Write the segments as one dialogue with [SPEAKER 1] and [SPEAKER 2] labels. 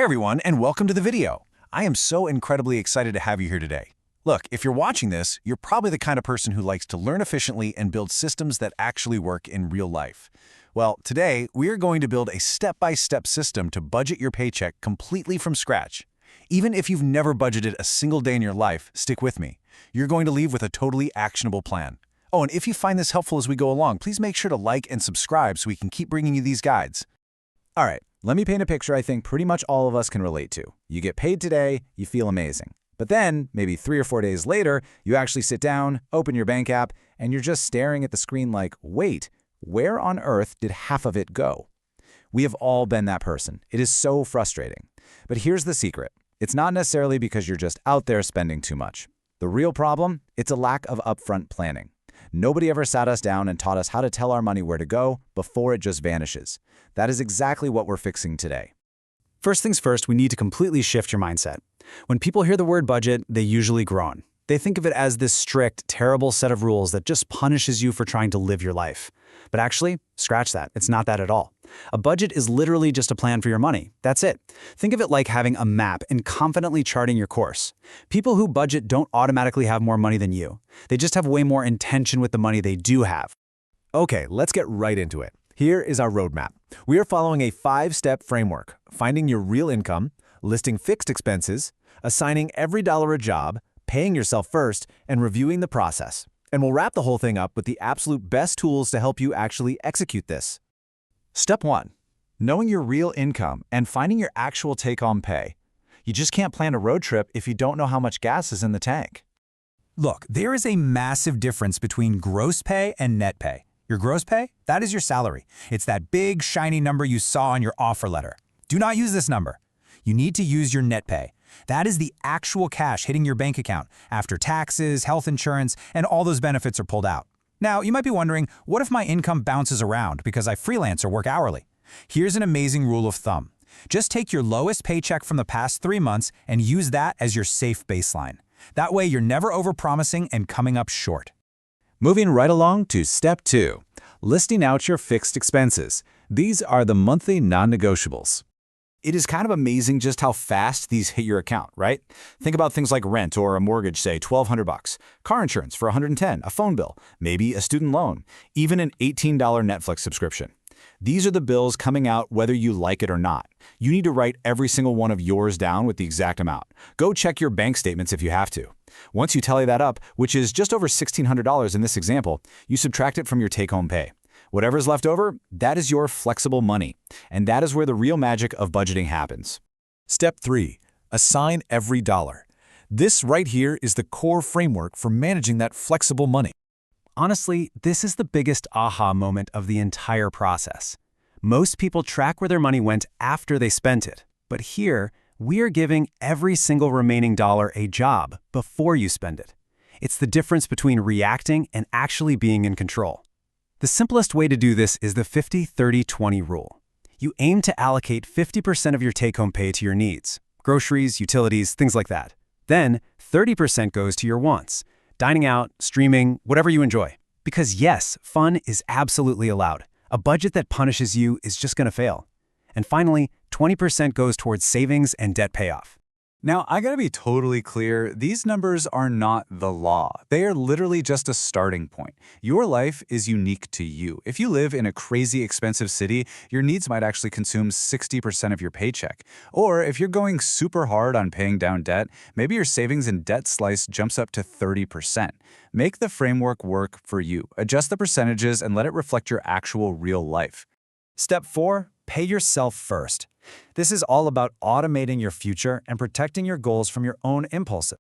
[SPEAKER 1] Hey everyone, and welcome to the video. I am so incredibly excited to have you here today. Look, if you're watching this, you're probably the kind of person who likes to learn efficiently and build systems that actually work in real life. Well, today, we are going to build a step-by-step system to budget your paycheck completely from scratch. Even if you've never budgeted a single day in your life, stick with me. You're going to leave with a totally actionable plan. Oh, and if you find this helpful as we go along, please make sure to like and subscribe so we can keep bringing you these guides.
[SPEAKER 2] All right, let me paint a picture I think pretty much all of us can relate to. You get paid today, you feel amazing. But then, maybe 3 or 4 days later, you actually sit down, open your bank app, and you're just staring at the screen like, wait, where on earth did half of it go? We have all been that person. It is so frustrating. But here's the secret. It's not necessarily because you're just out there spending too much. The real problem? It's a lack of upfront planning. Nobody ever sat us down and taught us how to tell our money where to go before it just vanishes. That is exactly what we're fixing today.
[SPEAKER 3] First things first, we need to completely shift your mindset. When people hear the word budget, they usually groan. They think of it as this strict, terrible set of rules that just punishes you for trying to live your life. But actually, scratch that. It's not that at all. A budget is literally just a plan for your money. That's it. Think of it like having a map and confidently charting your course. People who budget don't automatically have more money than you. They just have way more intention with the money they do have.
[SPEAKER 4] Okay, let's get right into it. Here is our roadmap. We are following a 5-step framework: finding your real income, listing fixed expenses, assigning every dollar a job, paying yourself first, and reviewing the process. And we'll wrap the whole thing up with the absolute best tools to help you actually execute this.
[SPEAKER 2] Step 1. Knowing your real income and finding your actual take-home pay. You just can't plan a road trip if you don't know how much gas is in the tank.
[SPEAKER 5] Look, there is a massive difference between gross pay and net pay. Your gross pay, that is your salary. It's that big, shiny number you saw on your offer letter. Do not use this number. You need to use your net pay. That is the actual cash hitting your bank account after taxes, health insurance, and all those benefits are pulled out. Now, you might be wondering, what if my income bounces around because I freelance or work hourly? Here's an amazing rule of thumb. Just take your lowest paycheck from the past 3 months and use that as your safe baseline. That way, you're never overpromising and coming up short.
[SPEAKER 2] Moving right along to Step 2. Listing out your fixed expenses. These are the monthly non-negotiables. It is kind of amazing just how fast these hit your account, right? Think about things like rent or a mortgage, say $1,200, car insurance for $110, a phone bill, maybe a student loan, even an $18 Netflix subscription. These are the bills coming out whether you like it or not. You need to write every single one of yours down with the exact amount. Go check your bank statements if you have to. Once you tally that up, which is just over $1,600 in this example, you subtract it from your take-home pay. Whatever's left over, that is your flexible money. And that is where the real magic of budgeting happens.
[SPEAKER 4] Step 3. Assign every dollar. This right here is the core framework for managing that flexible money.
[SPEAKER 3] Honestly, this is the biggest aha moment of the entire process. Most people track where their money went after they spent it. But here, we are giving every single remaining dollar a job before you spend it. It's the difference between reacting and actually being in control. The simplest way to do this is the 50-30-20 rule. You aim to allocate 50% of your take-home pay to your needs, groceries, utilities, things like that. Then 30% goes to your wants, dining out, streaming, whatever you enjoy. Because yes, fun is absolutely allowed. A budget that punishes you is just going to fail. And finally, 20% goes towards savings and debt payoff.
[SPEAKER 2] Now, I gotta be totally clear, these numbers are not the law. They are literally just a starting point. Your life is unique to you. If you live in a crazy expensive city, your needs might actually consume 60% of your paycheck. Or if you're going super hard on paying down debt, maybe your savings and debt slice jumps up to 30%. Make the framework work for you. Adjust the percentages and let it reflect your actual real life.
[SPEAKER 3] Step 4, pay yourself first. This is all about automating your future and protecting your goals from your own impulses.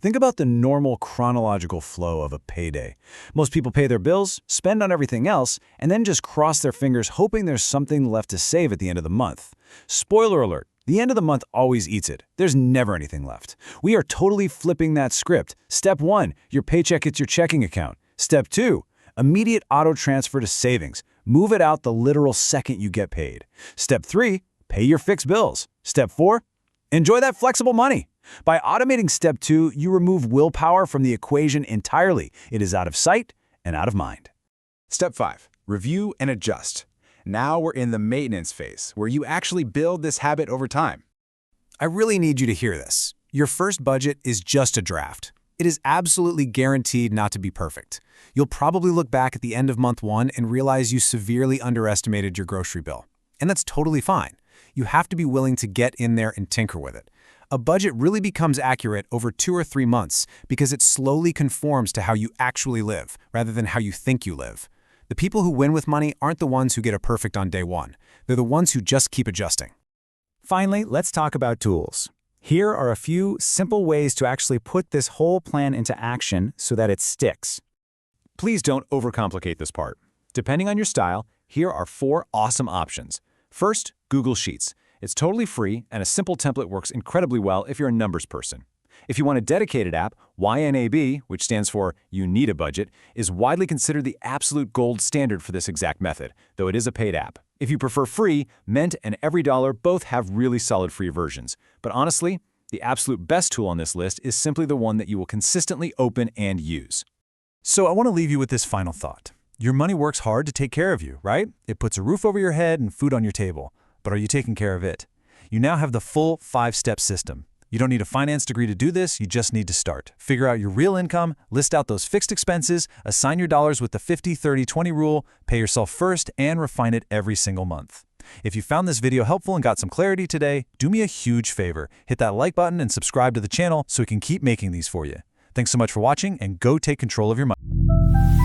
[SPEAKER 4] Think about the normal chronological flow of a payday. Most people pay their bills, spend on everything else, and then just cross their fingers hoping there's something left to save at the end of the month. Spoiler alert, the end of the month always eats it. There's never anything left. We are totally flipping that script. Step 1, your paycheck hits your checking account. Step 2, immediate auto transfer to savings. Move it out the literal second you get paid. Step 3, pay your fixed bills. Step 4, enjoy that flexible money. By automating Step 2, you remove willpower from the equation entirely. It is out of sight and out of mind.
[SPEAKER 2] Step 5, review and adjust. Now we're in the maintenance phase, where you actually build this habit over time.
[SPEAKER 3] I really need you to hear this. Your first budget is just a draft. It is absolutely guaranteed not to be perfect. You'll probably look back at the end of month 1 and realize you severely underestimated your grocery bill. And that's totally fine. You have to be willing to get in there and tinker with it. A budget really becomes accurate over 2 or 3 months because it slowly conforms to how you actually live, rather than how you think you live. The people who win with money aren't the ones who get it perfect on day 1. They're the ones who just keep adjusting.
[SPEAKER 2] Finally, let's talk about tools. Here are a few simple ways to actually put this whole plan into action so that it sticks. Please don't overcomplicate this part. Depending on your style, here are 4 awesome options. First, Google Sheets. It's totally free, and a simple template works incredibly well if you're a numbers person. If you want a dedicated app, YNAB, which stands for You Need a Budget, is widely considered the absolute gold standard for this exact method, though it is a paid app. If you prefer free, Mint and EveryDollar both have really solid free versions. But honestly, the absolute best tool on this list is simply the one that you will consistently open and use.
[SPEAKER 1] So I want to leave you with this final thought. Your money works hard to take care of you, right? It puts a roof over your head and food on your table. But are you taking care of it? You now have the full 5-step system. You don't need a finance degree to do this, you just need to start. Figure out your real income, list out those fixed expenses, assign your dollars with the 50-30-20 rule, pay yourself first, and refine it every single month. If you found this video helpful and got some clarity today, do me a huge favor. Hit that like button and subscribe to the channel so we can keep making these for you. Thanks so much for watching, and go take control of your money.